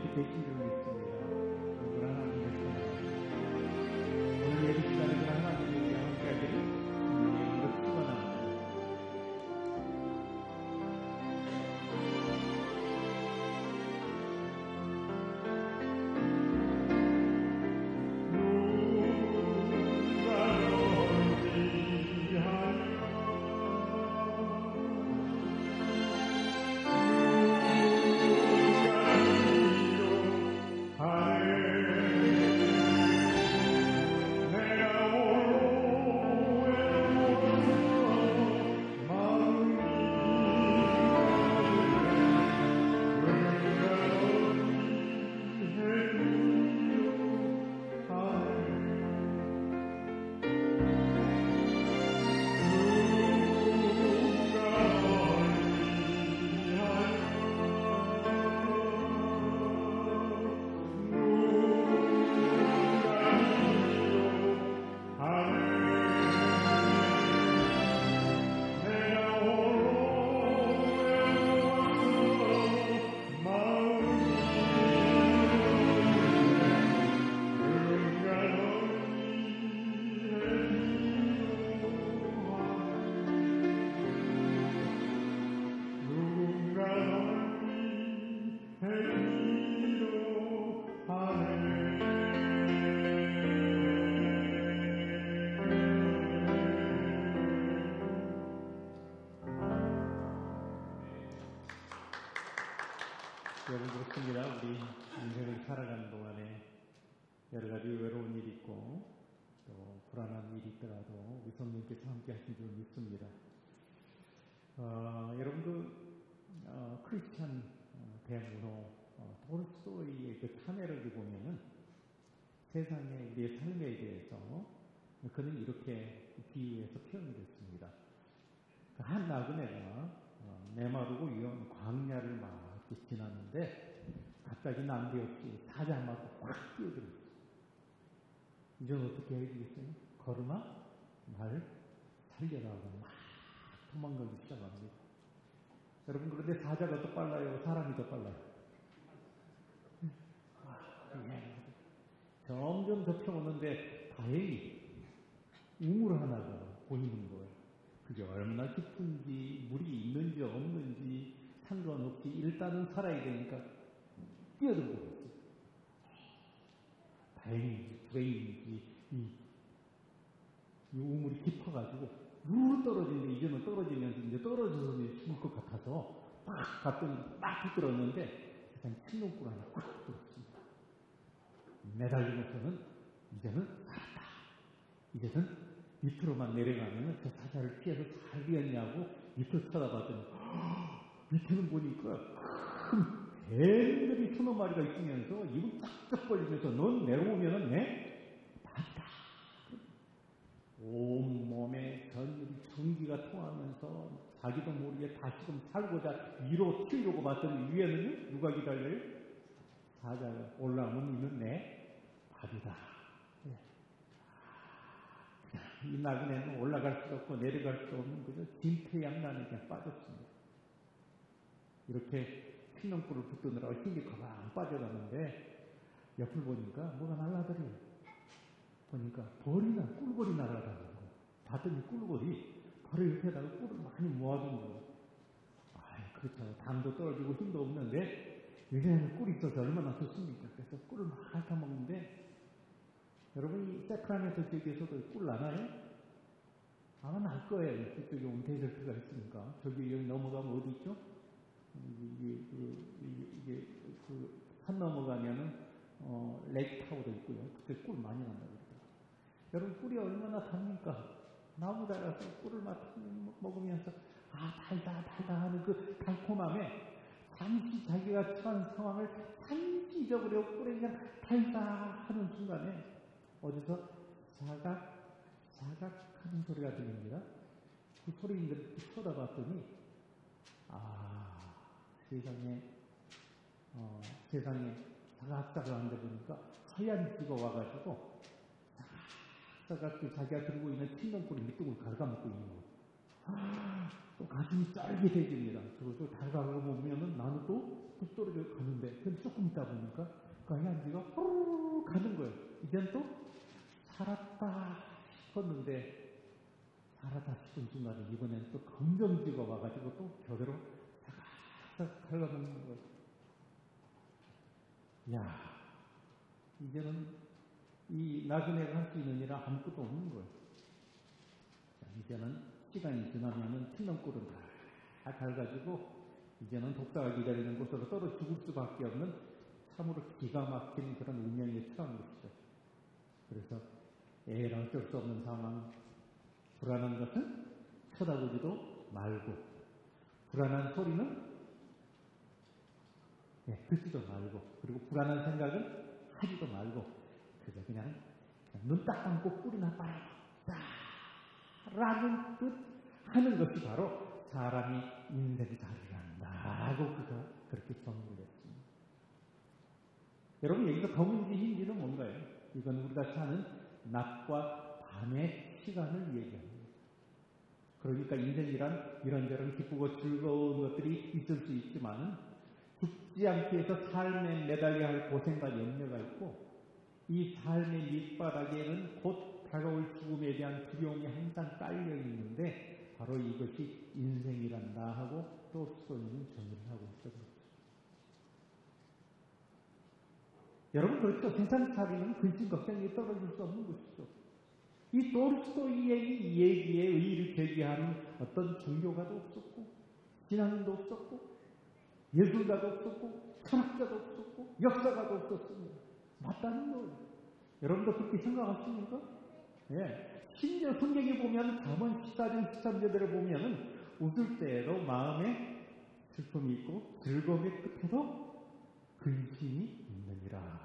계신 줄 믿습니다. 오늘 하나님을 찬양합니다. 오늘 예배 시간에 하나님을 위한 함께하기를 주님의 이름으로 축원합니다. 여러분 그렇습니다. 우리 인생을 살아가는 동안에 여러 가지 외로운 일이 있고 또 불안한 일이 있더라도 우리 성령께서 함께 하신 줄 믿습니다. 여러분도 크리스찬 대문호 톨스토이의 그 참회를 보면은 세상의 우리의 삶에 대해서 그는 이렇게 비유해서 표현을 했습니다. 한 나그네가 메마르고 위험한 광야를 막 지나는데 갑자기 난데없이 사자 한 마리가 확 뛰어들었어요. 이제는 어떻게 해야 되겠어요? 걸음아 날 살려라고 막 도망가기 시작합니다. 여러분 그런데 사자가 더 빨라요? 사람이 더 빨라요? 점점 접혀오는데 다행히 우물 하나가 보이는 거예요. 그게 얼마나 깊은지 물이 있는지 없는지 상관없이 일단은 살아야 되니까 뛰어들고 있어요. 다행히 브레인인지 이 우물이 깊어가지고 루 떨어지는데 이제는 떨어지면서 이제 떨어져서 죽을 것 같아서 막 갔더니 막 비틀었는데 그냥 침농굴 하나 꽉 들었습니다. 매달리고서는 이제는 살았다. 이제는 밑으로만 내려가면 저 사자를 피해서 잘 되었냐고 밑을 쳐다봤더니 밑에는 보니까 큰 뱀들이 1000마리가 있으면서 입을 쫙쫙 벌리면서 넌 내려오면은 봤다. 온몸에 전기가 통하면서 자기도 모르게 다시금 살고자 위로 튀려고 봤더니 위에는 누가 기다려요? 사자가 올라오면 이는 내 밥이다. 이 나그네는 올라갈 수 없고 내려갈 수 없는 그저 진퇴양난에 그냥 빠졌습니다. 이렇게 피눈물을 붙드느라고 힘이 가방 빠져가는데 옆을 보니까 뭐가 날아다녀요. 보니까 꿀벌이 날아다니는 거예요. 봤더니 꿀벌이 바로 옆에다가 꿀을 많이 모아둔 거예요. 그렇죠. 담도 떨어지고 힘도 없는데 여기에는 꿀이 있어서 얼마나 좋습니까? 그래서 꿀을 막 타먹는데 여러분이 세크라멘토 지역에서도 꿀 나나요? 아마 날 거예요. 그쪽에 오면 데저트가 있으니까. 여기 넘어가면 어디 있죠? 이게 산 넘어가면은 레이크 타워도 있고요. 그때 꿀 많이 난다고 그러더라고요. 여러분 꿀이 얼마나 답니까? 나무 달아서 꿀을 막 먹으면서 달다 하는 그 달콤함에 잠시 자기가 처한 상황을 잠시 잊어버려 꿀에 그냥 달다 하는 순간에 어디서 자각하는 소리가 들립니다. 그 소리인들 쳐다봤더니 세상에 자각자각 한데 보니까 하얀 쥐가 와가지고 자각자각 자기가 들고 있는 튀는 밑둥을 갉아먹고 있는 거예요. 또 가슴이 짤깃해집니다. 저것도 다가가고 보면은 나는 가면 또 떨어져 가는데, 그럼 조금 있다 보니까 그 안지가 호르르 가는 거예요. 이젠 또 살았다 싶었는데, 살았다 싶은 순간에 이번엔 또 검정지가 와가지고 또 벼대로 싹 갉아먹는 거예요. 야, 이제는 이 나그네가 할 수 있는 일은 아무것도 없는 거예요. 자, 이제는 시간이 지나면은 칠렁골은 다 닳아가지고 이제는 독사가 기다리는 곳으로 떨어 죽을 수밖에 없는 참으로 기가 막힌 그런 운명에 처한 것이죠. 그래서 에라 어쩔 수 없는 상황, 불안한 것은 쳐다보지도 말고, 불안한 소리는 듣지도 말고, 그리고 불안한 생각은 하지도 말고, 그저 그냥 눈 딱 감고 꿀이나 빨아라 라는 뜻 하는 것이 바로 사람이 인생살이란다 라고 그가 그렇게 정리를 했습니다. 여러분, 여기서 덤인지 흰지는 뭔가요? 이건 우리가 사는 낮과 밤의 시간을 얘기합니다. 그러니까 인생이란 이런저런 기쁘고 즐거운 것들이 있을 수 있지만 죽지 않기 위해서 삶에 매달려야 할 고생과 염려가 있고, 이 삶의 밑바닥에는 곧 다가올 죽음에 대한 두려움이 항상 깔려 있는데, 바로 이것이 인생이란다 하고 톨스토이는 정의를 하고 있어요. 여러분, 그렇죠. 세상 살이는 근심 걱정이 떨어질 수 없는 것이죠. 이 톨스토이의 이 얘기에 의의를 제기하는 어떤 종교가도 없었고, 신앙인도 없었고, 예술가도 없었고, 철학자도 없었고, 역사가도 없었습니다. 맞다는 거예요. 여러분도 그렇게 생각하십니까? 예. 심지어 성경에 보면 잠언 14장 13절대로 보면은 웃을 때에도 마음에 슬픔이 있고 즐거움의 끝에도 근심이 있느니라.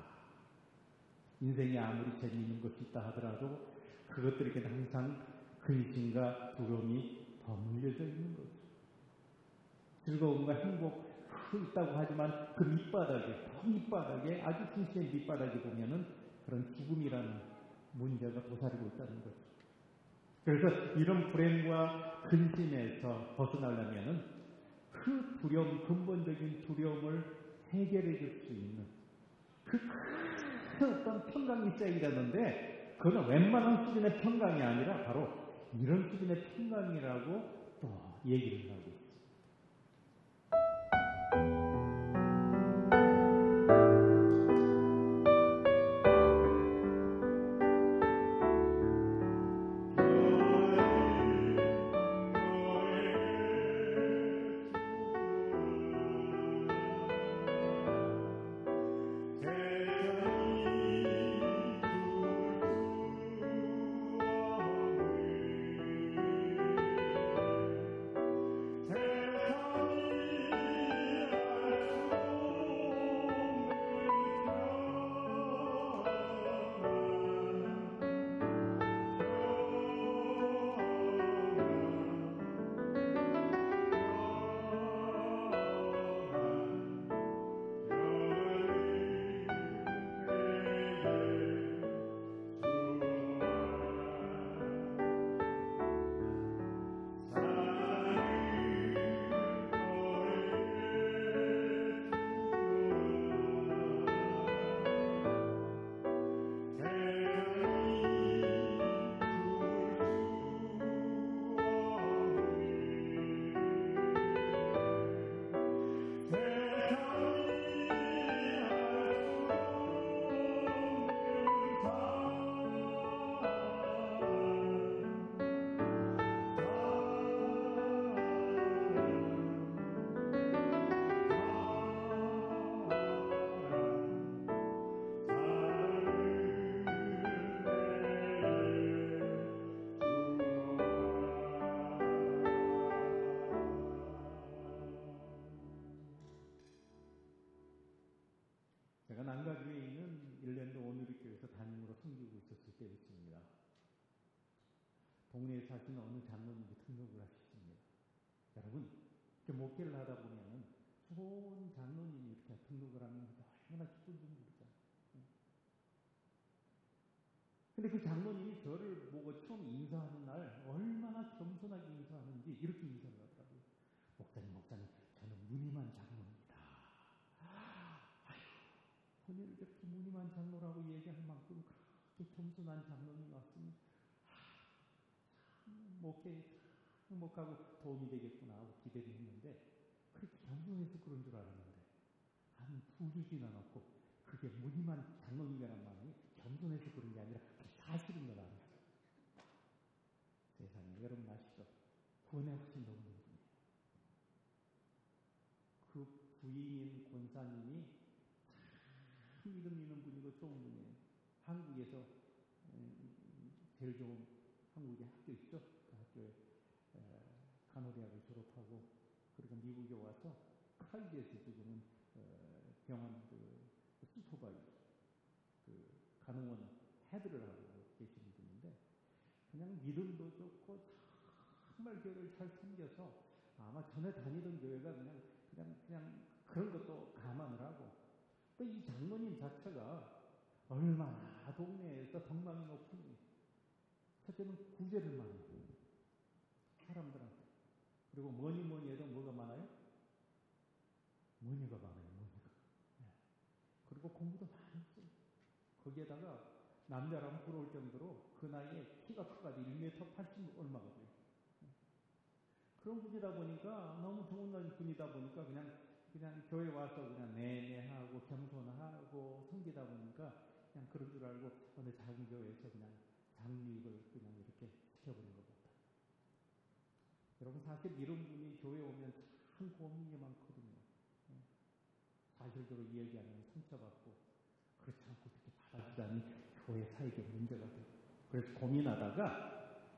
인생이 아무리 재미있는 것이 있다 하더라도 그것들에게 항상 근심과 두려움이 버무려져 있는 거죠. 즐거움과 행복 있다고 하지만 그 밑바닥에, 더 밑바닥에, 아주 중심의 밑바닥에 보면은 그런 죽음이라는 문제가 도사리고 있다는 거죠. 그래서 이런 불행과 근심에서 벗어나려면은 그 두려움, 근본적인 두려움을 해결해 줄 수 있는 그 큰 어떤 평강이 있어야 되는데, 그건 웬만한 수준의 평강이 아니라 바로 이런 수준의 평강이라고 또 얘기를 하고 있어요. 제가 난가교에 있는 일랜드 온누리교회에서 담임으로 섬기고 있었을 때였습니다. 동네에 사시는 어느 장로님이 등록을 하셨습니다. 여러분, 이렇게 목회를 하다 보면 좋은 장로님이 이렇게 등록을 하면 얼마나 기쁜지 모르죠. 근데 그 장로님이 저를 보고 처음 인사하는 날 얼마나 겸손하게 인사하는지 이렇게 인사를 하더라고요. 목사님, 저는 무늬만 장로입니다. 분을 이렇게 무늬만 장로라고 얘기할 만큼 그렇게 겸손한 장로님 왔으면 목하고 도움이 되겠구나 하고 기대를 했는데 그렇게 겸손해서 그런 줄 알았는데 한 2주 지나놓고 그게 무늬만 장로님이라는 마음이 겸손해서 그런 게 아니라 사실인 걸 알았어요. 세상에 여러분 아시죠? 구원의 확신도 없는 분이에요. 그 부인인 권사님이 참 믿음 있는 분이고 좋은 분이에요. 한국에서 제일 좋은 한국의 학교 있죠? 그 학교에 간호대학을 졸업하고 그리고 미국에 와서 칼디에서 지금은 병원 슈퍼바이저 간호원 헤드를 하고 계시는 분인데 그냥 믿음도 좋고 정말 교회를 잘 섬겨서 아마 전에 다니던 교회가 그냥 그런 것도 감안을 하고 또 이 장로님 자체가 얼마나 동네에서 덕망이 높은지 첫째는 구제를 많이 해요. 사람들한테. 그리고 뭐니 해도 뭐가 많아요? 머니가 많아요. 머니가. 네. 그리고 공부도 많이 했어요. 거기에다가 남자라면 부러울 정도로 그 나이에 키가 크가지고 1m 80 얼마가 돼요. 그런 분이다 보니까 너무 좋은 분이다 보니까 그냥 교회 와서 그냥 내내하고 겸손하고 섬기다 보니까 그냥 그런 줄 알고 어느 작은 교회에서 그냥 장립을 그냥 이렇게 시켜버린 것 같아요. 여러분 사실 이런 분이 교회 오면 참 고민이 많거든요. 사실대로 이야기하면 상처받고 그렇지 않고 그렇게 받아주다니 교회 사역에 문제가 돼요. 그래서 고민하다가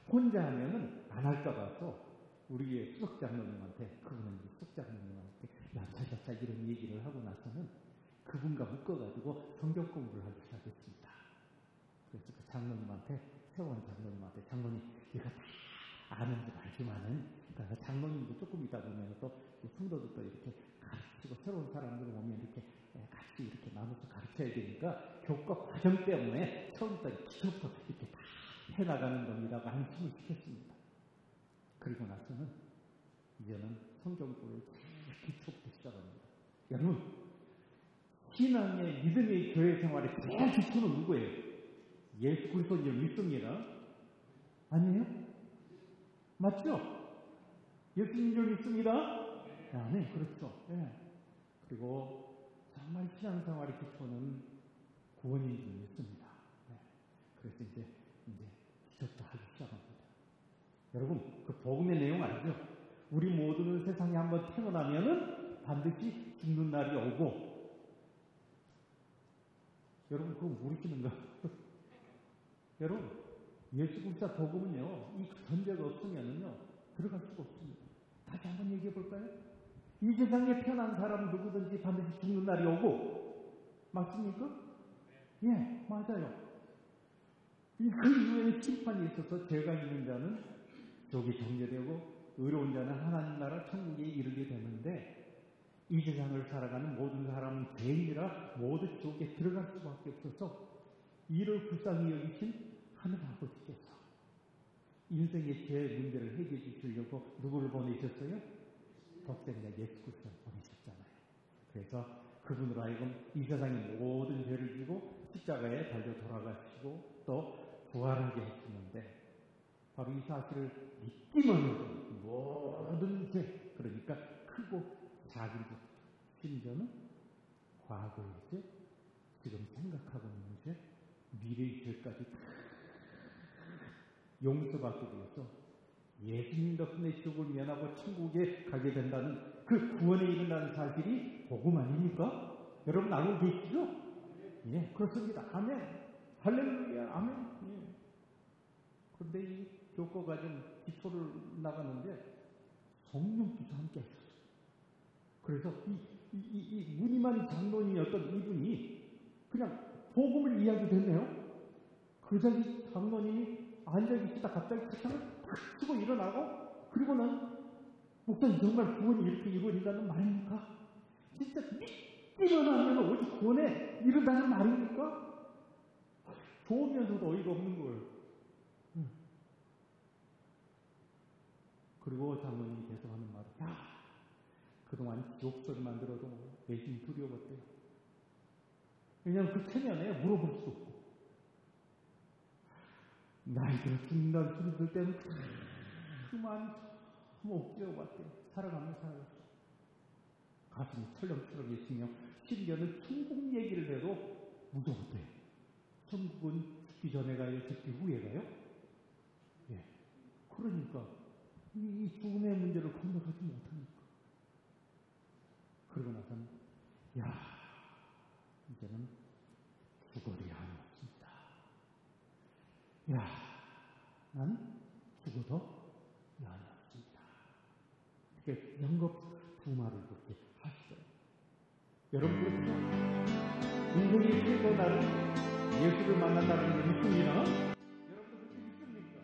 혼자 하면은 안 할까 봐서 우리의 수석장로님한테 그분은 수석장로님한테 야차야차 이런 얘기를 하고 나서는 그분과 묶어가지고 성경 공부를 하기 시작했습니다. 그래서 그 장로님한테 세원 장로님한테 장로님 이거 다 아는 줄 알지만은 그러니까 장로님도 조금 있다 보면 또 성도들도 이렇게 가르치고 새로운 사람들 오면 이렇게 같이 이렇게 나눠서 가르쳐야 되니까 교과 과정 때문에 처음부터 기초부터 이렇게 다 해나가는 겁니다고 안심을 시켰습니다. 그리고 나서는 이제는 성경 공부를 기초부터 시작합니다. 여러분 신앙의 믿음의 교회 생활의 제일 기초는 누구예요? 예수 그리스도를 믿습니다. 아니에요? 맞죠? 예수님을 믿습니다. 네, 그렇죠. 네. 그리고 정말 신앙생활의 기초는 구원인 줄 믿습니다. 네. 그래서 이제 기초부터 하기 시작합니다. 여러분, 그 복음의 내용 알죠? 우리 모두는 세상에 한번 태어나면은 반드시 죽는 날이 오고, 여러분, 그거 모르시는가? 여러분, 예수 그리스도 복음은요, 이 전제가 없으면은요, 들어갈 수가 없습니다. 다시 한번 얘기해 볼까요? 이 세상에 태어난 사람 누구든지 반드시 죽는 날이 오고, 맞습니까? 예, 맞아요. 그 이후에는 심판이 있어서 죄가 있는 자는 족이 정죄되고 의로운 자는 하나님 나라 천국에 이르게 되는데 이 세상을 살아가는 모든 사람은 죄인이라 모두 족에 들어갈 수밖에 없어서 이를 불쌍히 여기신 하늘 아버지께서 인생의 죄 문제를 해결해 주시려고 누구를 보내셨어요? 독생자 예수 그리스도를 보내셨잖아요. 그래서 그분으로 하여금 이 세상의 모든 죄를 지고 십자가에 달려 돌아가시고 또 부활하게 했었는데 바로 이 사실을 믿기만 해도 모든 죄, 그러니까 크고 작은 죄, 심지어는 과거의 죄, 지금 생각하고 있는 죄, 미래의 죄까지 용서받게 되어서 예수님 덕분에 지옥을 면하고 천국에 가게 된다는 그 구원에 이른다는 사실이 복음 아닙니까? 여러분 알고 계시죠? 예, 그렇습니다. 아멘. 할렐루야, 아멘. 예. 그런데 이 교과과정 기초를 나가는데 성령께서 함께 하셨어요. 그래서 이 무늬만 장로님이었던 이분이 그냥 복음을 이야기됐네요. 그 자리 장로님이 앉아계시다 갑자기 책상을 탁 쓰고 일어나고 그리고는 목사님 정말 구원이 이렇게 이루어진다는 말입니까? 진짜 믿기만 하면 오직 구원에 이른다는 말입니까? 좋으면서도 어이가 없는 거예요. 그리고 장로님이 계속 하는 말은 그동안 욕소리만 들어도 내심 두려웠대요. 왜냐하면 그 체면에 물어볼 수 없고. 나이 들어 죽는다는 소리 들 때는 그만 옥죄어봤대요. 살아가면서. 가슴이 철렁철렁해지며 심지어는 천국 얘기를 해도 무서웠대요. 천국은 죽기 전에 가요? 죽기 후에 가요? 예. 그러니까 이 죽음의 문제를 건너가지 못하니까. 그러고 나서는 이제는 죽어도 야한이 없습니다. 난 죽어도 야한이 없습니다. 그렇게 영겁 두 말을 그렇게 하시더라고요. 여러분 그렇죠? 인생의 최고 날은 예수를 만난다는 걸 믿습니다. 여러분도 그렇게 믿습니까?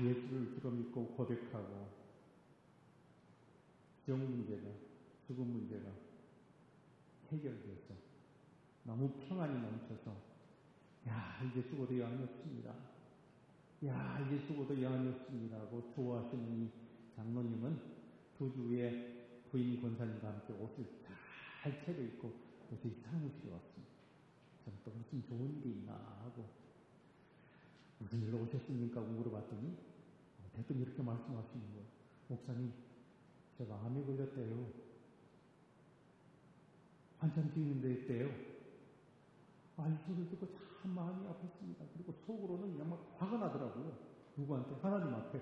예수를 들어 믿고 고백하고 정 문제가, 죽음 문제가 해결돼서 너무 평안이 넘쳐서 이제 죽어도 여한이 없습니다. 이제 죽어도 여한이 없습니다 하고 좋아하시는 이 장로님은 두 주에 부인 권사님과 함께 옷을 다 잘 차려입고 또 저희 사무실에 왔습니다. 저는 또 무슨 좋은 일이 있나 하고 무슨 일로 오셨습니까? 하고 물어봤더니 대뜸 이렇게 말씀하시는 거예요. 목사님, 제가 암에 걸렸대요. 한참 찍는데 있대요. 이 소리를 듣고 참 마음이 아팠습니다. 그리고 속으로는 그냥 막 화가 나더라고요. 누구한테? 하나님 앞에.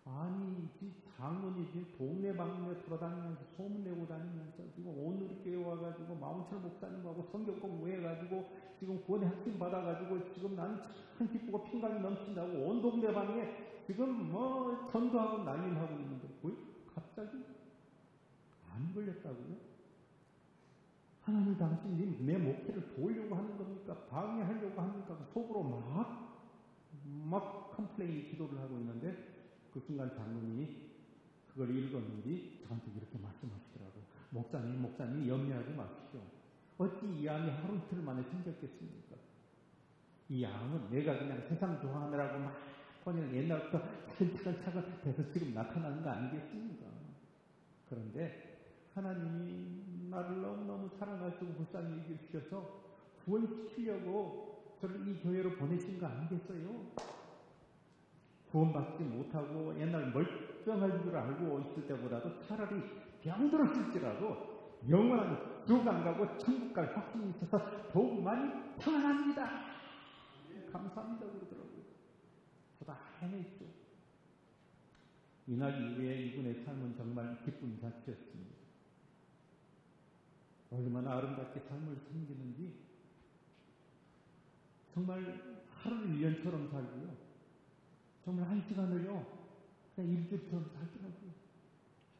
아니, 장로님 동네방네 돌아다니면서 소문내고 다니면서 지금 오늘 교회 와가지고 마음철 목사님하고 성경 공부해가지고 지금 구원의 확신 받아가지고 지금 나는 참 기쁘고 평강이 넘친다고 온 동네방에 지금 뭐 전도하고 난리를 하고 있는데 왜 갑자기 안 걸렸다고요? 하나님 당신이 내 목회를 도우려고 하는 겁니까? 방해하려고 합니까? 속으로 막 컴플레인 기도를 하고 있는데 그 순간 장로님이 그걸 읽었는지 저한테 이렇게 말씀하시더라고요. 목사님 염려하지 마십시오. 어찌 이 암이 하루 이틀 만에 생겼겠습니까? 이 암은 내가 그냥 세상 좋아하느라고 막 그냥 옛날부터 차근차근 돼서 지금 나타나는 거 아니겠습니까? 그런데 하나님이 나를 너무너무 사랑하시고 불쌍히 여기셔서 구원시키려고 저를 이 교회로 보내신 거 아니겠어요? 구원받지 못하고 옛날 멀쩡할 줄 알고 있을 때보다도 차라리 병들었을지라도 영원한 지옥 안 가고 천국 갈 확신이 있어서 더욱 많이 평안합니다. 감사합니다 그러더라고요. 저도 해냈죠. 이날 이후에 이분의 삶은 정말 기쁨 자체였습니다. 얼마나 아름답게 삶을 섬기는지 정말 하루를 1년처럼 살고요. 정말 한 시간을요, 그냥 일주일처럼 살더라고요.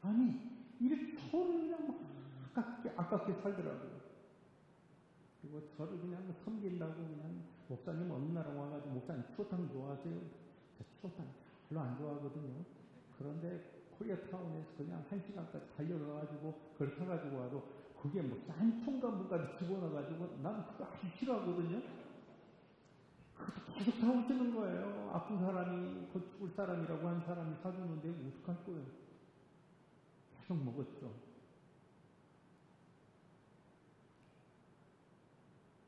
아니, 이렇게 서로 그냥 아깝게 살더라고요. 그리고 저를 그냥 섬긴다고 그냥, 목사님 어느 나라 와가지고, 목사님 추어탕 좋아하세요? 저 추어탕 별로 안 좋아하거든요. 그런데 코리아타운에서 그냥 한 시간까지 달려가가지고, 그걸 타가지고 와도, 그게 뭐 싼총과 뭔가를 집어넣어가지고, 난 그거 아주 싫어하거든요. 계속 사오시는 거예요. 아픈 사람이, 곧 죽을 사람이라고 한 사람이 사주는데 어떡할 거예요? 계속 먹었죠.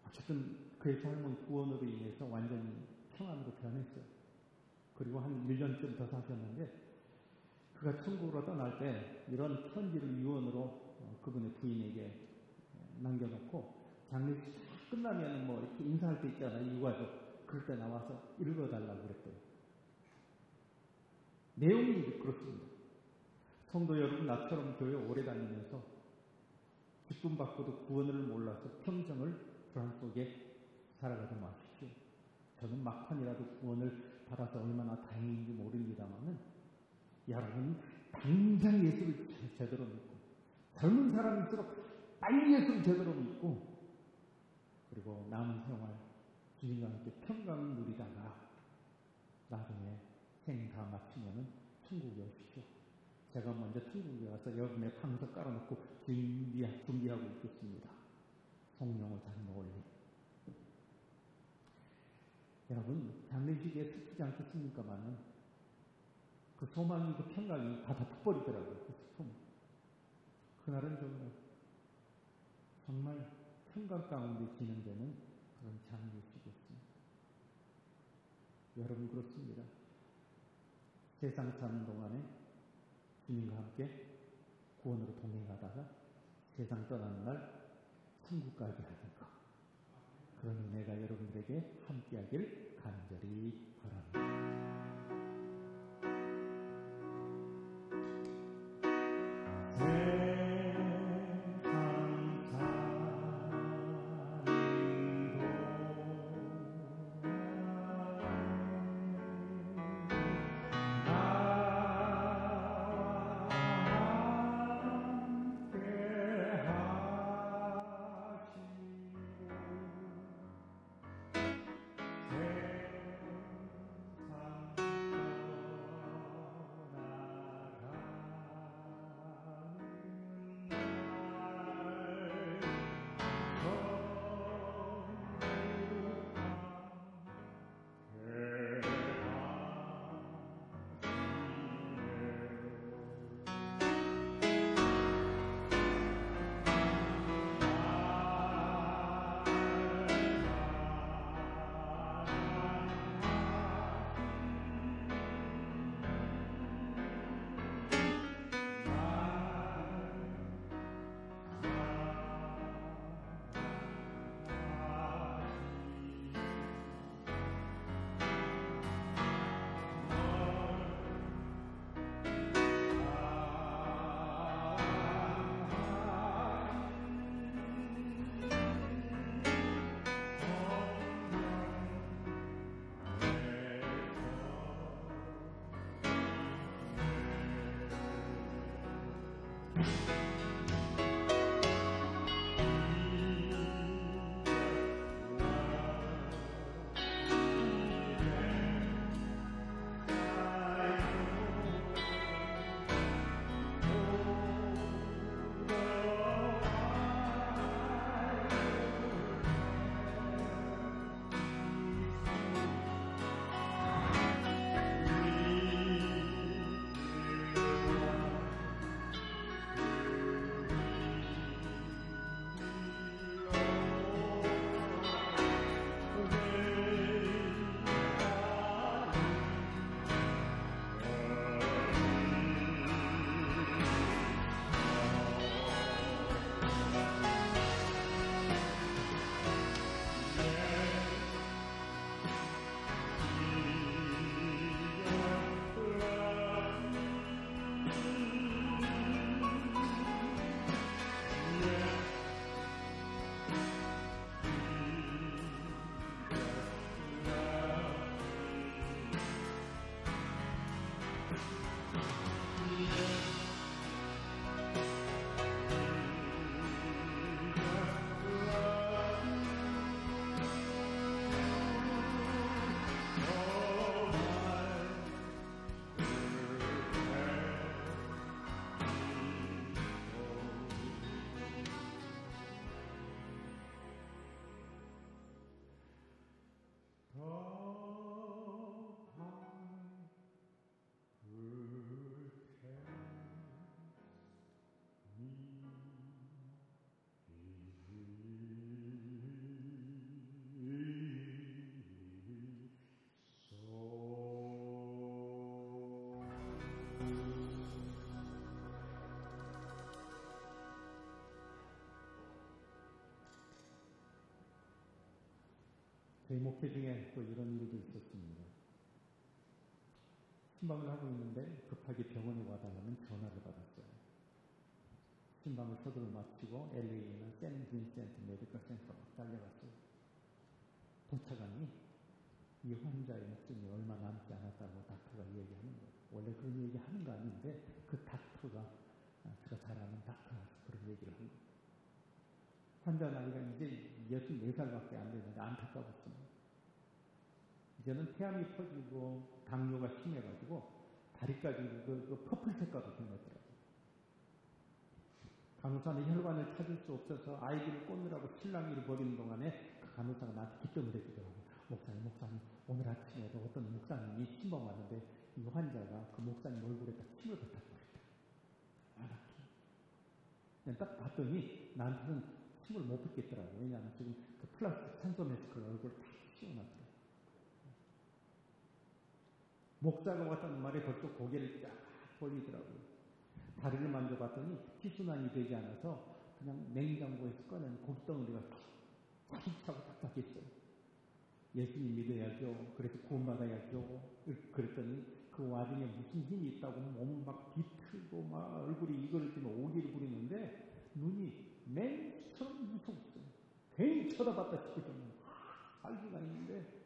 어쨌든 그의 삶은 구원으로 인해서 완전히 평안으로 변했어요. 그리고 한 1년쯤 더 사셨는데 그가 천국으로 떠날 때 이런 편지를 유언으로 그분의 부인에게 남겨놓고 장례식 끝나면 뭐 이렇게 인사할 때 있잖아요. 유가족. 그럴 때 나와서 읽어달라고 그랬대요. 내용이 그렇습니다. 성도 여러분, 나처럼 교회 오래 다니면서 기쁨 받고도 구원을 몰라서 평생을 불안 속에 살아가지 마십시오. 저는 막판이라도 구원을 받아서 얼마나 다행인지 모릅니다만은 여러분 당장 예수를 제대로 믿고 젊은 사람일수록 빨리 예수를 제대로 믿고 그리고 남은 생활 주님과 함께 평강을 누리다가 나중에 생 다 마치면은 천국에 오십시오. 제가 먼저 천국에 가서 여러분의 방석 깔아놓고 준비하고 있겠습니다. 성령을 잘 먹을래. 여러분 장례식에 슬프지 않겠습니까만은 그 소망이 그 평강이 다 덮어버리더라고요. 그 슬픔. 그날은 정말 평강 가운데 진행되는 그런 장례식이었습니다. 여러분 그렇습니다. 세상 사는 동안에 주님과 함께 구원으로 동행하다가 세상 떠나는 날 천국까지 하는 것. 그런 은혜가 여러분들에게 함께하길 간절히 바랍니다. 저희 목회 중에 또 이런 일도 있었습니다. 신방을 하고 있는데 급하게 병원에 와달라는 전화를 받았어요. 신방을 서두를 마치고 LA에 있는 샌 빈센트 메디컬 센터로 달려갔어요. 도착하니 이 환자의 목숨이 얼마 남지 않았다고 닥터가 얘기하는 거예요. 원래 그런 얘기 하는 거 아닌데 그 닥터가 제가 잘 아는 닥터라서 그런 얘기를 한 거예요. 환자 나이가 이제 64살밖에 안 되는데 안타까웠습니다. 이제는 폐암이 퍼지고 당뇨가 심해가지고 다리까지 그 퍼플 색깔로 변했더라고요. 간호사는 혈관을 찾을 수 없어서 아이들을 꽂느라고 실랑이를 벌이는 동안에 그 간호사가 나한테 기뜸을 해주더라고요. 목사님, 오늘 아침에도 어떤 목사님이 침범 왔는데 이 환자가 그 목사님 얼굴에 딱 침을 뱉었더랬다. 알았지. 딱 봤더니 나한테는 침을 못 뱉겠더라고요. 왜냐하면 지금 그 플라스틱 산소 마스크를 얼굴에 딱 씌워놨더라고요. 목사가 왔다는 말에 벌써 고개를 쫙 벌리더라고요. 다리를 만져봤더니 피순환이 되지 않아서 그냥 냉장고에서 꺼낸 고깃덩어리가 꽉 차고 딱딱했어요. 예수님 믿어야죠. 그래서 구원받아야죠. 그랬더니 그 와중에 무슨 힘이 있다고 몸을 막 비틀고 막 얼굴이 이거를 뜨면 오기를 부리는데 눈이 맹처럼 무서웠어요. 괜히 쳐다봤다 싶을 정도로 알기가 있는데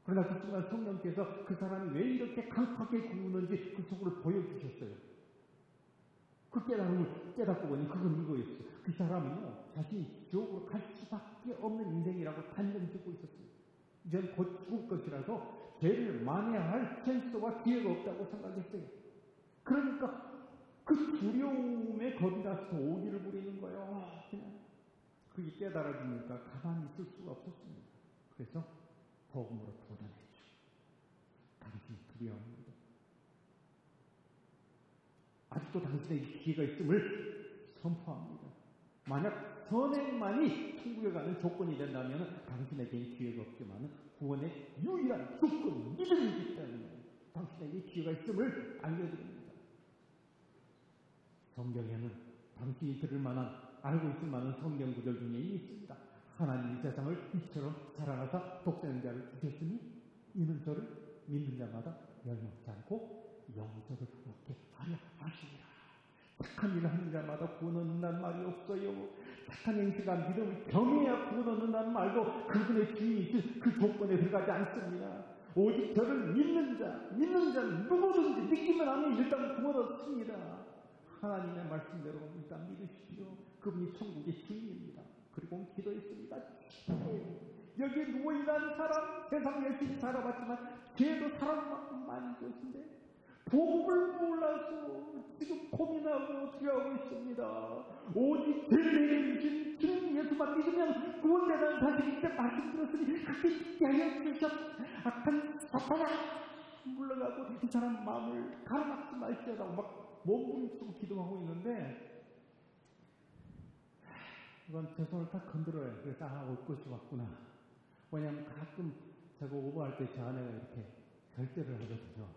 그러나 그 순간 성령께서 그 사람이 왜 이렇게 강하게 구우는지 그 속으로 보여주셨어요. 그 깨달음을 깨닫고 보니 그건 이거였어요. 그 사람은요, 자신이 지옥으로 갈 수밖에 없는 인생이라고 단정 짓고 있었어요. 이젠 곧 죽을 것이라서 죄를 만회할 찬스와 기회가 없다고 생각했어요. 그러니까 그 두려움에 겁나서 오기를 부리는 거예요. 그냥 그게 깨달아지니까 가만히 있을 수가 없었습니다. 그래서 복음으로 도전했죠. 당신이 두려워합니다. 아직도 당신에게 기회가 있음을 선포합니다. 만약 선행만이 천국에 가는 조건이 된다면 당신에게는 기회가 없지만 구원의 유일한 조건은 믿음이기 때문에 당신에게 기회가 있음을 알려드립니다. 성경에는 당신이 들을 만한, 알고 있을 만한 성경 구절 중에 있습니다. 하나님이 세상을 이처럼 사랑하사 독생자를 주셨으니 이는 저를 믿는 자마다 멸망치 않고 영생을 얻게 하려 하시니라. 착한 일을 하는 자마다 구원 얻는다는 말이 없어요. 착한 행실과 믿음을 경해야 구원 얻는다는 말도 그분의 주인이신 그 조건에 들어가지 않습니다. 오직 저를 믿는 자는 누구든지 믿기만 하면 일단 구원 얻습니다. 하나님의 말씀대로 일단 믿으십시오. 그분이 천국의 주인입니다. 그리고 기도했습니다. 여기에 누워있는 사람, 세상 열심히 살아봤지만 죄도 사람 많은 것인데 복음을 몰라서 지금 고민하고 두려워하고 있습니다. 오직 죄를 내리신 주님 예수만 믿으면 구원되는 사실인데 말씀 들었으니 그렇게 믿게 하여 주셨. 악한 사탄아 물러가고 이 사람 마음을 가로막지 말지어다고 막 몸부림치고 기도하고 있는데 이건 제 손을 딱 건드려요. 그래서 올 것이 왔구나. 왜냐하면 가끔 제가 오버할 때 제 아내가 이렇게 절제를 하거든요.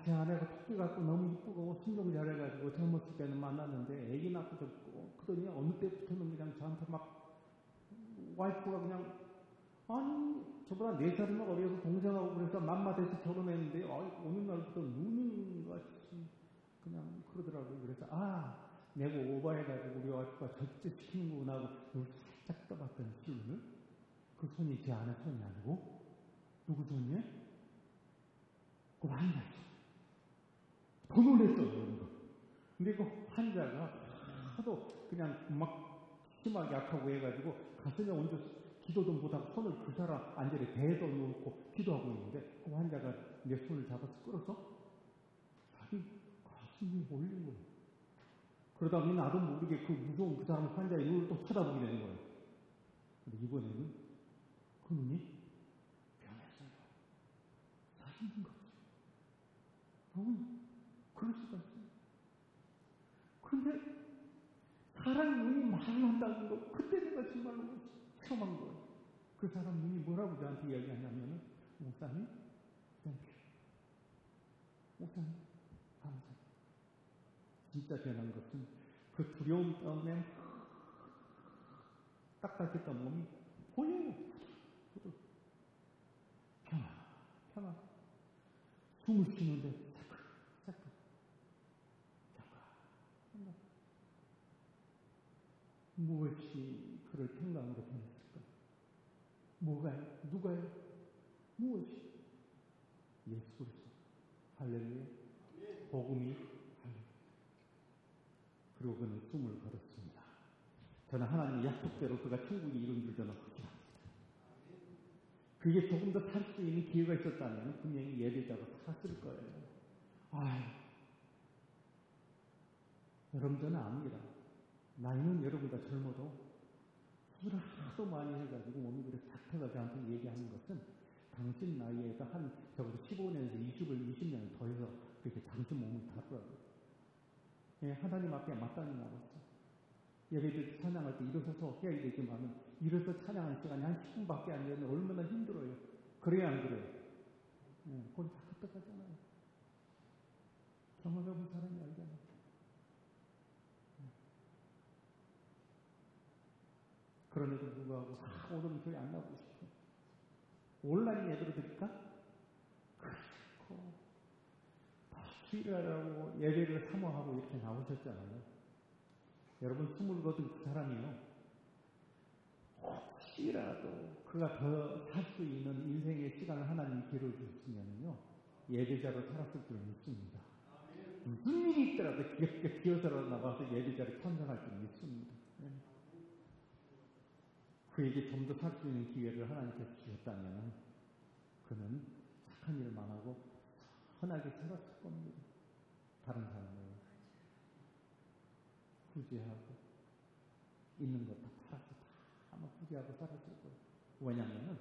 제 아내가 토끼 같고 너무 이쁘고 순종 잘해가지고 젊었을 때는 만났는데 애기 낳고 듣고 그러더니 어느 때부터는 그냥 저한테 막 와이프가 그냥 아니 저보다 4살이나 어려서 동생하고 그래서 맘마돼서 결혼했는데 어느 날부터 누님같이 그냥 그러더라고요. 그래서 내가 오버해가지고 우리 와이프가 절제시키는구나 하고 살짝 떠봤더니 실루는 그 손이 제 아내 손이 아니고 누구 손이에요? 그 환자죠. 더 놀랬어요. 근데 그 환자가 하도 그냥 막 심하게 약하고 해가지고 가슴에 얹어 기도도 못하고 손을 그 사람 안전에 배에도 놓고 기도하고 있는데 그 환자가 내 손을 잡아서 끌어서 자기 가슴이 올린 거예요. 그러다 보니 나도 모르게 그 무서운 그 사람 환자의 눈을 또 쳐다보게 되는 거예요. 근데 이번에는 그 눈이 변했어요. 사진인 거죠. 그럴 수가 있어요. 근데 사람 눈이 말을 한다는 거, 그때 내가 정말로 체험한 거예요. 그 사람 눈이 뭐라고 저한테 이야기하냐면은, 목사님, 목사님, 감사합니다. 진짜 변한 것은 그 두려움 때문에 딱딱했던 몸이 보여요. 평안. 숨을 쉬는데 잠깐. 무엇이 그를 평강으로 변했을까? 뭐가요? 누가요? 무엇이? 예수 그리스도. 할렐루야. 복음이 할렐루야. 그리고 그는 숨을 걸었습니다. 저는 하나님의 약속대로 그가 천국에 이룬 줄 저는 확신합니다. 그게 조금 더 살 수 있는 기회가 있었다면 분명히 예배자로 살았을 거예요. 여러분 저는 압니다. 나이는 여러분과 젊어도 수술을 하도 많이 해가지고 몸이 그래 탁해가 저한테 얘기하는 것은 당신 나이에가 적어도 15년에서 20년 더 해서 그렇게 당신 몸을 다루라고요. 하나님 앞에 마땅히 나왔어. 예배들 찬양할 때 일어서서 해야 되지만 일어서 찬양하는 시간이 한 10분밖에 안 되면 얼마나 힘들어요. 그래야 안 그래요? 거기 다 끄떡하잖아요. 경험해본 사람이 알잖아요. 그럼에도 불구하고 오늘은 교회 안 나오고 싶어. 온라인 예배로 드릴까? 그렇고 주일하라고 예배를 사모하고 이렇게 나오셨잖아요. 여러분 20거든 그 사람이요. 혹시라도 그가 더 살 수 있는 인생의 시간을 하나님이 기회를 주셨으면요. 예배자로 살았을 줄 믿습니다. 무슨 일이 있더라도 귀엽게 기어서라도 나가서 예배자를 참석할 줄 믿습니다. 그에게 좀 더 살 수 있는 기회를 하나님께서 주셨다면 그는 착한 일만 하고 선하게 살았을 겁니다. 다른 사람을 구제하고 있는 것 다 팔아서 다 아마 구제하고 살았을 거예요. 왜냐하면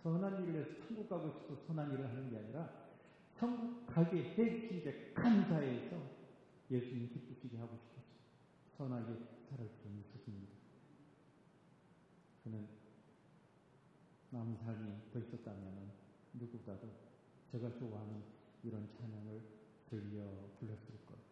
선한 일을 해서 천국 가고 싶어서 선한 일을 하는 게 아니라 천국 가게 해주시기에 감사해서 예수님 기쁘시게 하고 싶어서 선하게 살을 줄 믿으십니다. 그는 남은 삶이 더 있었다면 누구보다도 제가 좋아하는 이런 찬양을 들려 불렀을 거예요.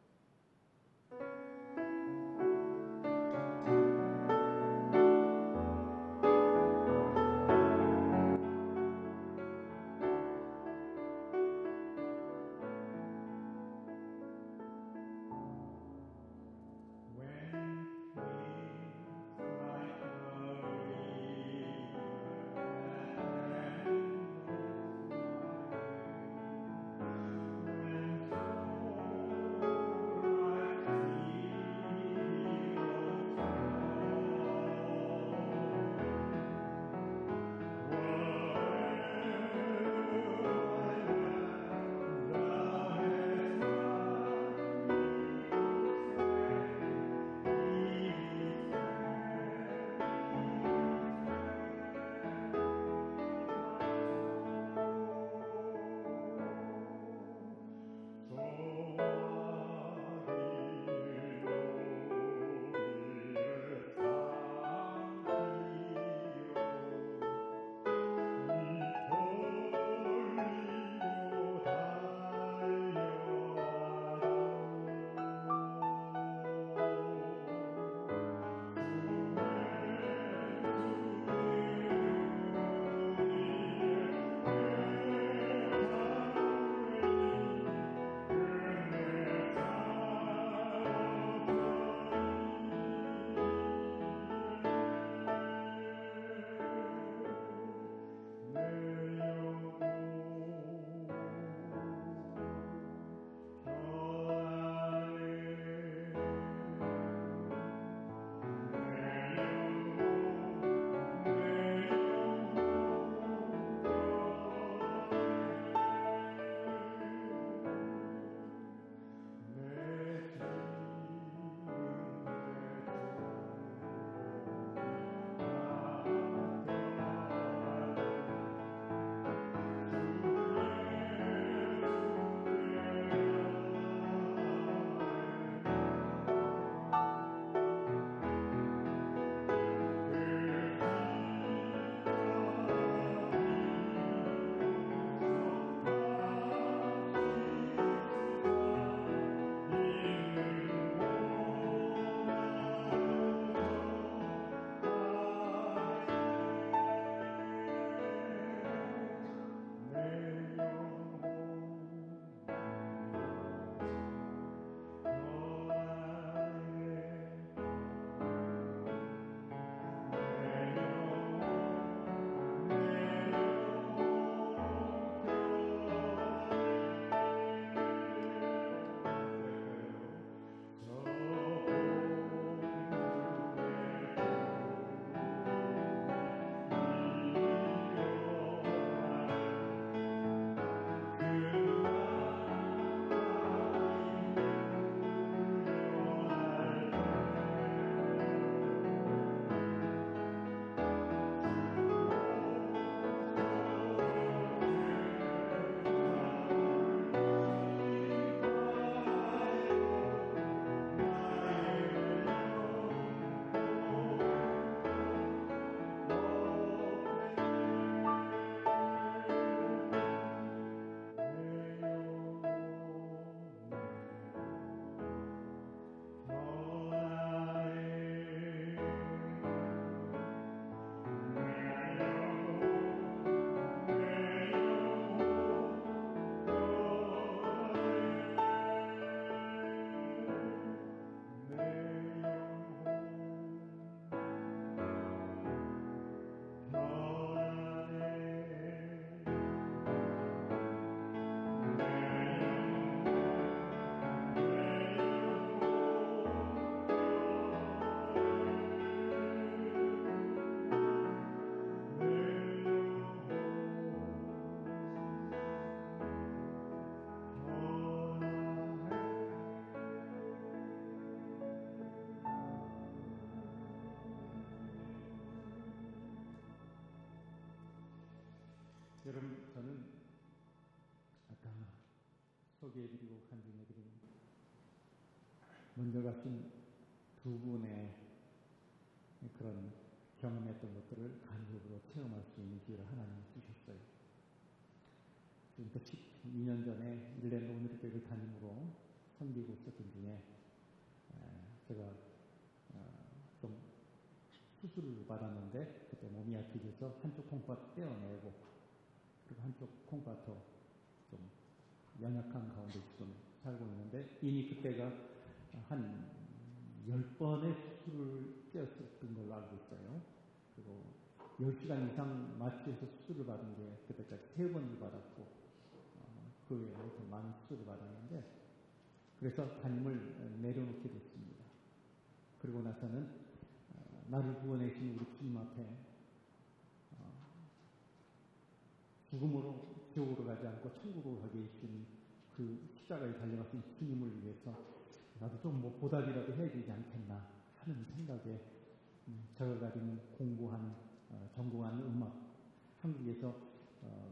소개해드리고 간증해드립니다. 먼저 가신 두 분의 그런 경험했던 것들을 간접으로 체험할 수 있는 기회를 하나님이 주셨어요. 지금부터 12년 전에 일랜드 오늘교회를 담임으로 섬기고 있었던 중에 제가 좀 수술을 받았는데 그때 몸이 약해져서 한쪽 콩팥 떼어내고 그리고 한쪽 콩팥도 좀 연약한 가운데 지금 살고 있는데 이미 그때가 한 10번의 수술을 떼었던 걸로 알고 있어요. 그리고 10시간 이상 마취해서 수술을 받은 게 그때까지 3번을 받았고 그 외에 더 많은 수술을 받았는데 그래서 담임을 내려놓게 됐습니다. 그리고 나서는 나를 구원해주신 우리 주님 앞에 죽음으로 지옥으로 가지 않고 천국으로 가게 해주신 그 십자가에 달려가신 주님을 위해서 나도 좀 뭐 보답이라도 해야 되지 않겠나 하는 생각에 제가 가진 공부한 전공한 음악, 한국에서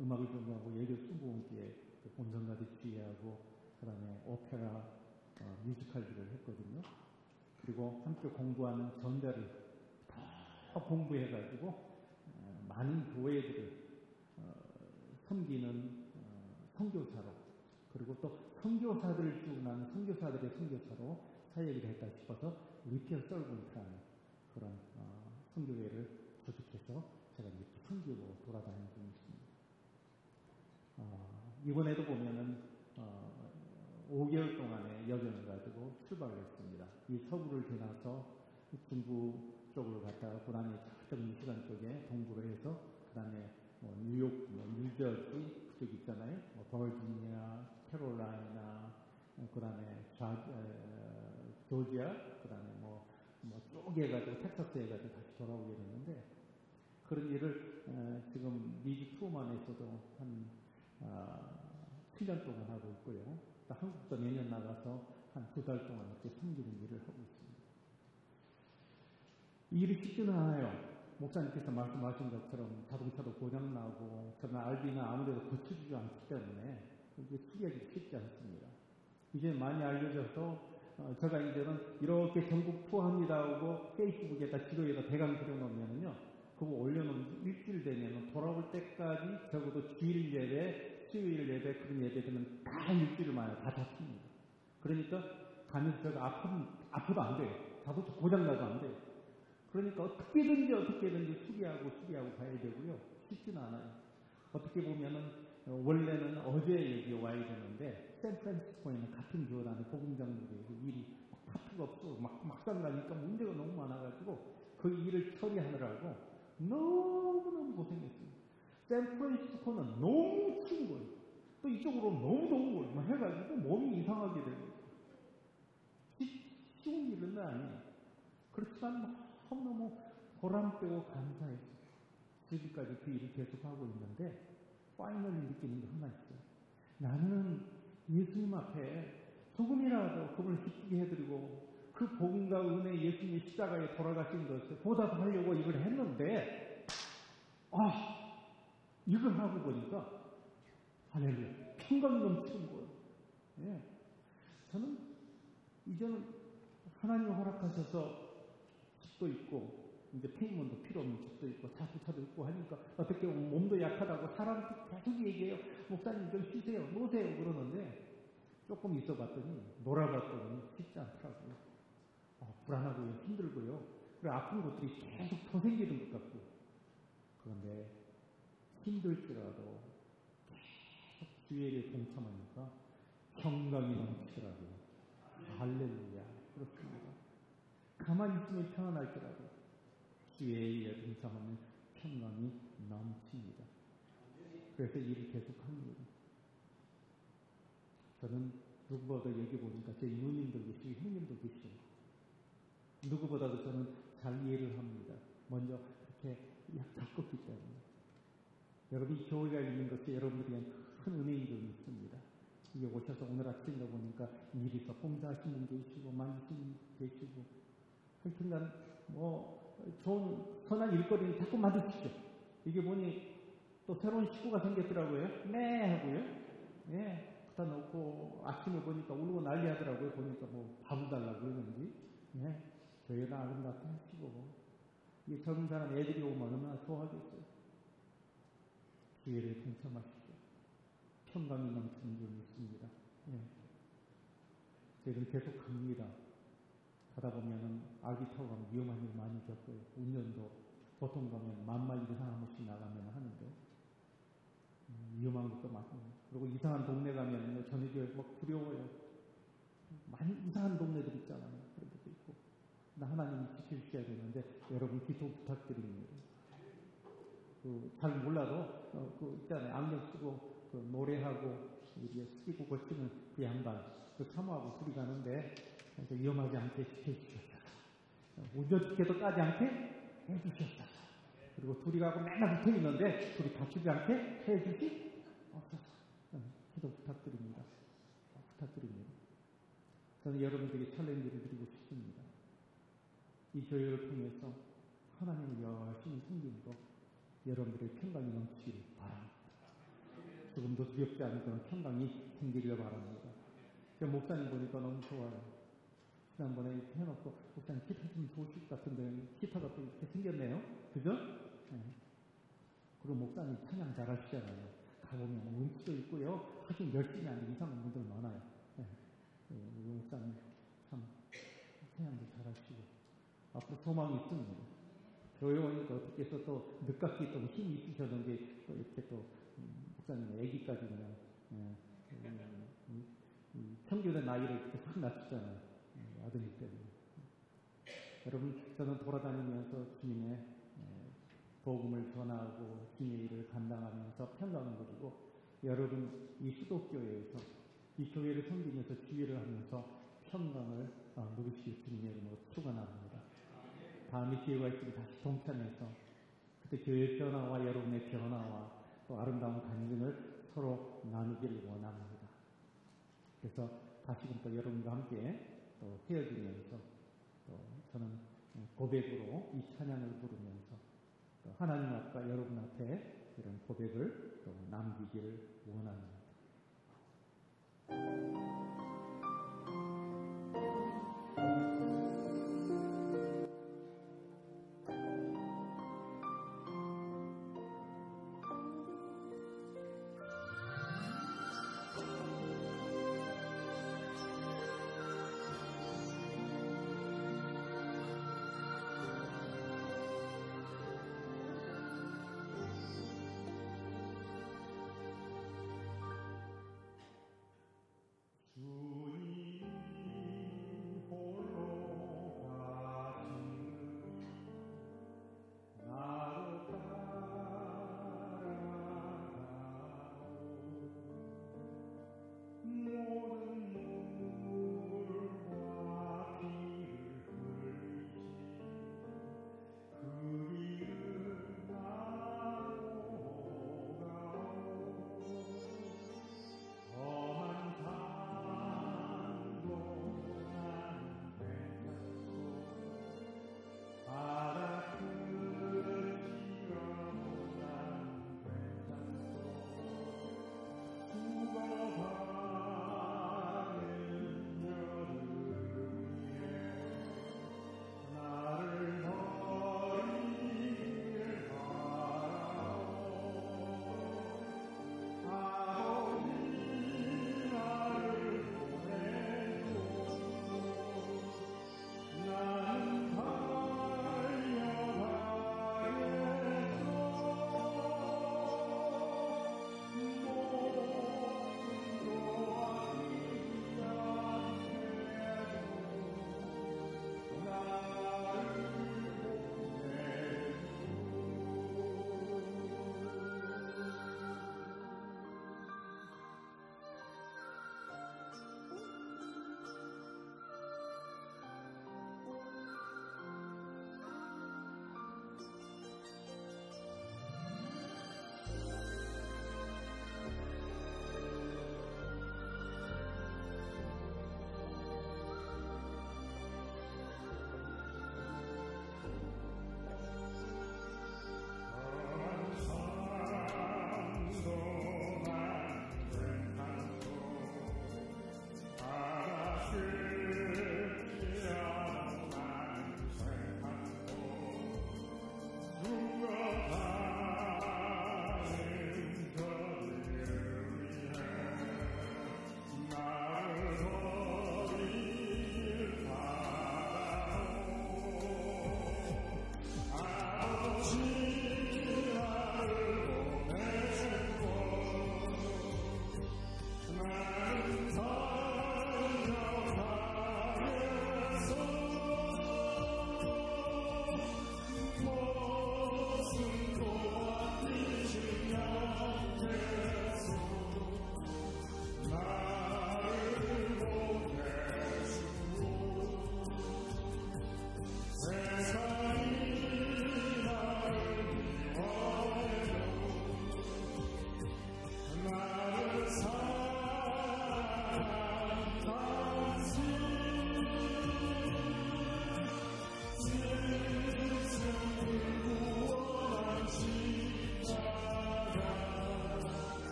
음악을 전공하고 예교 수공기에 본성가도 지휘하고 그 다음에 오페라 뮤지컬들을 했거든요. 그리고 함께 공부하는 전자를 더 공부해가지고 많은 교회들을 섬기는 선교사로 그리고 또 선교사들을 주문하는 선교사들의 선교사로 사역을 했다 싶어서 리피어 썰분트라는 그런 선교회를 조직해서 제가 이렇게 선교로 돌아다니는 중에 있습니다. 이번에도 보면은 5개월 동안의 여정을 가지고 출발을 했습니다. 이 서부를 지나서 중부 쪽으로 갔다가 그 다음에 저쪽 미시간 쪽에 동부를 해서 그 다음에 뭐 뉴욕, 뉴저지 그쪽 있잖아요. 뭐 버지니아, 캐롤라이나, 그 다음에 조지아, 그 다음에 뭐 쪼개가지고 텍사스 해가지고 다시 돌아오게 됐는데 그런 일을 지금 미주 투어만에서도 한 7년 동안 하고 있고요. 또 한국도 내년 나가서 한 2달 동안 이렇게 섬기는 일을 하고 있습니다. 이 일이 쉽지는 않아요. 목사님께서 말씀하신 것처럼 자동차도 고장나고 그러나 RV는 아무래도 고쳐주지 않기 때문에 이게 수리하기 쉽지 않습니다. 이제 많이 알려져서 제가 이제는 이렇게 전국 투어합니다 하고 페이스북에다 지도에다 대강 그려놓으면요. 그거 올려놓은 일주일 되면 돌아올 때까지 적어도 주일 예배, 수요일 예배, 그런 예배들은 다 일주일 만에 다 잡힙니다. 그러니까 가면서 제가 아파도 안 돼요. 자동차 고장나도 안 돼요. 그러니까 어떻게든지 수리하고 가야 되고요. 쉽지는 않아요. 어떻게 보면은 원래는 어제 여기 와야 되는데 샌프란시스코에는 같은 교단의 복음장로들이 일이 파트가 없어 막상 가니까 문제가 너무 많아가지고 그 일을 처리하느라고 너무너무 고생했습니다. 샌프란시스코는 너무 추운 거예요. 또 이쪽으로 너무 더운 거예요. 막 해가지고 몸이 이상하게 되는 거예요. 쉬운 일은 아니에요. 그렇지만 너무 보람 빼고 감사했어요. 지금까지 그 일을 계속하고 있는데 파이널리 느끼는 게 하나 있어요. 나는 예수님 앞에 조금이라도 그분을 기쁘게 해드리고 그 복음과 은혜 예수님의 십자가에 돌아가신 것을 보답하려고 이걸 했는데 이걸 하고 보니까 할렐루야 평강이 넘치는 거예요. 예. 저는 이제는 하나님이 허락하셔서 집도 있고 이제 페이먼도 필요 없는 집도 있고 자동차도 있고 하니까 어떻게 보면 몸도 약하다고 사람한테 계속 얘기해요. 목사님 좀 쉬세요. 노세요. 그러는데 조금 있어봤더니 놀아봤더니 쉽지 않더라고요. 불안하고요. 힘들고요. 그리고 아픈 것들이 계속 더 생기는 것 같고 그런데 힘들지라도 계속 주의에 동참하니까 평강이 넘치더라고요. 할렐루야. 그렇습니다. 가만히 있으면 평안할지라도 주의 일에 동참하면 평강이 넘칩니다. 그래서 일을 계속합니다. 저는 누구보다 여기 보니까 제 누님도 계시고 형님도 계시고 누구보다도 저는 잘 이해를 합니다. 먼저 이렇게 겪었기 때문에 여러분이 교회가 있는 것이 여러분들에게 큰 은혜인 줄 믿습니다. 이게 오셔서 오늘 아침에 보니까 일에서 봉사하시는 게 계시고 만드시는 게 계시고 하여튼간 좋은 선한 일거리를 자꾸 만드십시오. 이게 보니 또 새로운 식구가 생겼더라고요. 네 하고요. 예. 갖다 놓고 아침에 보니까 울고 난리 하더라고요. 보니까 뭐 밥 달라고 그러는지. 예? 교회가 아름답게 하시고, 이 젊은 사람 애들이 오면 얼마나 좋아하겠어요. 기회를 동참하시고, 평강이 넘치는 줄 믿습니다. 예. 저희는 계속 갑니다. 가다 보면은 아기 타고 가면 위험한 일 많이 겪고요. 운전도 보통 가면 10,000마일 이상 한 번씩 나가면 하는데, 위험한 것도 많고, 그리고 이상한 동네 가면 전해줘야 막 두려워요. 많이 이상한 동네들 있잖아요. 그런 것도 있고. 하나님이 지켜주셔야 되는데, 여러분 기도 부탁드립니다. 잘 몰라도, 있잖아요. 안경 쓰고, 노래하고, 쓰고 거치는 그 양반, 사모하고 둘이 가는데, 위험하지 않게 지켜주셨다. 운전시켜도 까지 않게 해주셨다. 그리고 둘이 가고 맨날 붙어 있는데, 둘이 다치지 않게 해주시옵소서. 기도 부탁드립니다. 부탁드립니다. 저는 여러분들에게 챌린지를 드리고 싶습니다. 이 교회를 통해서 하나님을 열심히 섬기고 여러분들의 평강이 넘치기를 바랍니다. 조금도 두렵지 않은 그런 평강이 생기길 바랍니다. 목사님 보니까 너무 좋아요. 지난번에 해놓고 목사님 기타 좀 좋으실 것 같은데 기타가 또 이렇게 생겼네요. 그죠? 네. 그리고 목사님 찬양 잘하시잖아요. 가보면 음치도 있고요. 하긴 열심히 하는 이상한 분들 많아요. 네. 목사님 참 찬양도 잘하시고 앞으로 소망이 있습니다. 교회 오니까 어떻게 해서 또 늦깎이 또 힘이 있으셨는지 또 이렇게 또 목사님 애기까지 그냥 평균의 나이를 이렇게 확 낮추잖아요. 아드님 때문에. 여러분, 저는 돌아다니면서 주님의 복음을 전하고 주님의 일을 감당하면서 평강을 누리고 여러분 이 수도교회에서 이 교회를 섬기면서 주의를 하면서 평강을 누리실 주님의 이름으로 축원합니다. 다음에 기회가 있으면 다시 동참해서 그때 교회의 변화와 여러분의 변화와 또 아름다운 간증을 서로 나누기를 원합니다. 그래서 다시금 또 여러분과 함께 또 헤어지면서 또 저는 고백으로 이 찬양을 부르면서 또 하나님 앞과 여러분 앞에 이런 고백을 또 남기기를 원합니다.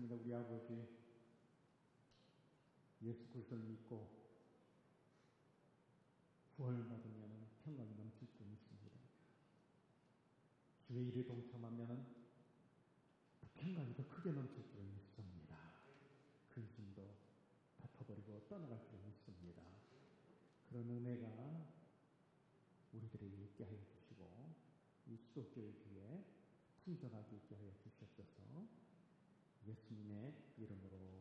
그렇습니다. 우리 아버지 예수 그리스도를 믿고 구원받으면 평강이 넘칠 줄 믿습니다. 주의 일에 동참하면 평강이 더 크게 넘칠 줄 믿습니다. 근심도 덮어버리고 떠나갈 줄 믿습니다. 그런 은혜가 우리들에게 있게 하여 주시고 이 수도교회 주에 풍성하게 있게 하여 주셨어서 예수님의 이름으로